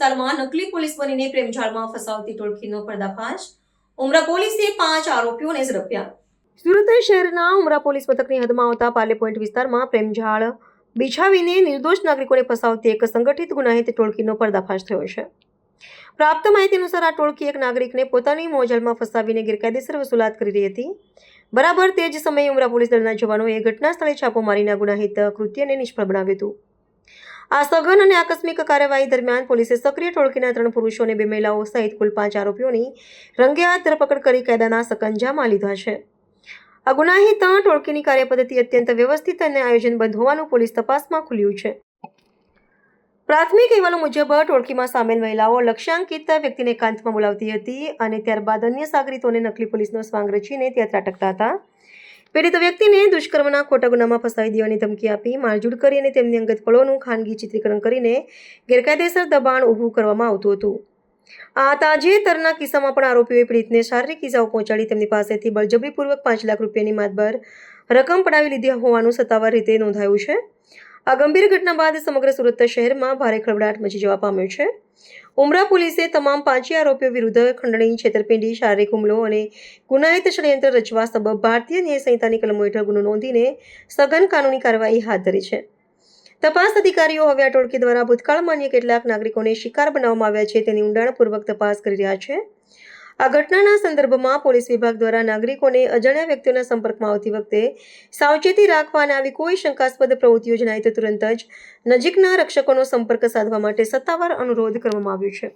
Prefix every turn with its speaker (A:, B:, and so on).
A: વિસ્તારમાં નકલી પોલીસ બનીને પ્રેમજાળમાં ફસાવતી ટોળકીનો પર્દાફાશ. ઉમરા પોલીસે 5 આરોપીઓને ઝડપ્યા. સુરત શહેરના ઉમરા પોલીસ મથકની હદમાં આવતા પાર્લે પોઈન્ટ વિસ્તારમાં પ્રેમજાળ બિછાવીને નિર્દોષ નાગરિકોને ફસાવતી એક સંગઠિત ગુનાહિત ટોળકીનો પર્દાફાશ થયો છે. પ્રાપ્ત માહિતી અનુસાર આ ટોળકી એક નાગરિકને પોતાની મોજલમાં ફસાવીને ગેરકાયદેસર વસૂલાત કરી રહી હતી. બરાબર તે જ સમયે ઉમરા પોલીસ દળના જવાનોએ ઘટના સ્થળે છાપો મારીને ગુનાહિત કૃત્યને નિષ્ફળ બનાવ્યું હતું. આ સઘન અને આકસ્મિક કાર્યવાહી દરમિયાન પોલીસે સક્રિય ટોળકીના 3 પુરુષો અને 2 મહિલાઓ સહિત કુલ 5 આરોપીઓની રંગેહાથ ધરપકડ કરી કાયદાના સકંજામાં લીધા છે. આ ગુનાહિત ટોળકીની કાર્યપદ્ધતિ અત્યંત વ્યવસ્થિત અને આયોજનબદ્ધ હોવાનું પોલીસ તપાસમાં ખુલ્યું છે. પ્રાથમિક અહેવાલો મુજબ ટોળકીમાં સામેલ મહિલાઓ લક્ષ્યાંકિત વ્યક્તિને એકાંતમાં બોલાવતી હતી અને ત્યારબાદ અન્ય સાગરીતોને નકલી પોલીસનો સ્વાંગ રચીને ત્યાં ત્રાટકતા હતા. પીડિત વ્યક્તિને દુષ્કર્મના ખોટા ગુનામાં ફસાવી દેવાની ધમકી આપી મારઝૂડ કરી અને તેમની અંગત પળોનું ખાનગી ચિત્રીકરણ કરીને ગેરકાયદેસર દબાણ ઊભું કરવામાં આવતું હતું. આ તાજેતરના કિસ્સામાં પણ આરોપીઓએ પીડિતને શારીરિક ઇજાઓ પહોંચાડી તેમની પાસેથી બળજબરીપૂર્વક 5 લાખ રૂપિયાની માતબર રકમ પડાવી લીધી હોવાનું સત્તાવાર રીતે નોંધાયું છે. આ ગંભીર ઘટના બાદ સમગ્ર સુરત શહેરમાં ભારે ખળભળાટ મચી જવા પામ્યો છે. ઉમરા પોલીસે તમામ 5 આરોપીઓ વિરુદ્ધ ખંડણી, છેતરપિંડી, શારીરિક હુમલો અને ગુનાહિત ષડયંત્ર રચવા સબબ ભારતીય ન્યાય સંહિતાની કલમો હેઠળ ગુનો નોંધીને સઘન કાનૂની કાર્યવાહી હાથ ધરી છે. તપાસ અધિકારીઓ હવે આ ટોળકી દ્વારા ભૂતકાળમાં અન્ય કેટલાક નાગરિકોને શિકાર બનાવવામાં આવ્યા છે તેની ઊંડાણપૂર્વક તપાસ કરી રહ્યા છે. આ ઘટનાના સંદર્ભમાં પોલીસ વિભાગ દ્વારા નાગરિકોને અજાણ્યા વ્યક્તિઓના સંપર્કમાં આવતી વખતે સાવચેતી રાખવા અને આવી કોઈ શંકાસ્પદ પ્રવૃત્તિઓ જણાય તો તુરંત જ નજીકના રક્ષકોનો સંપર્ક સાધવા માટે સત્તાવાર અનુરોધ કરવામાં આવ્યો છે.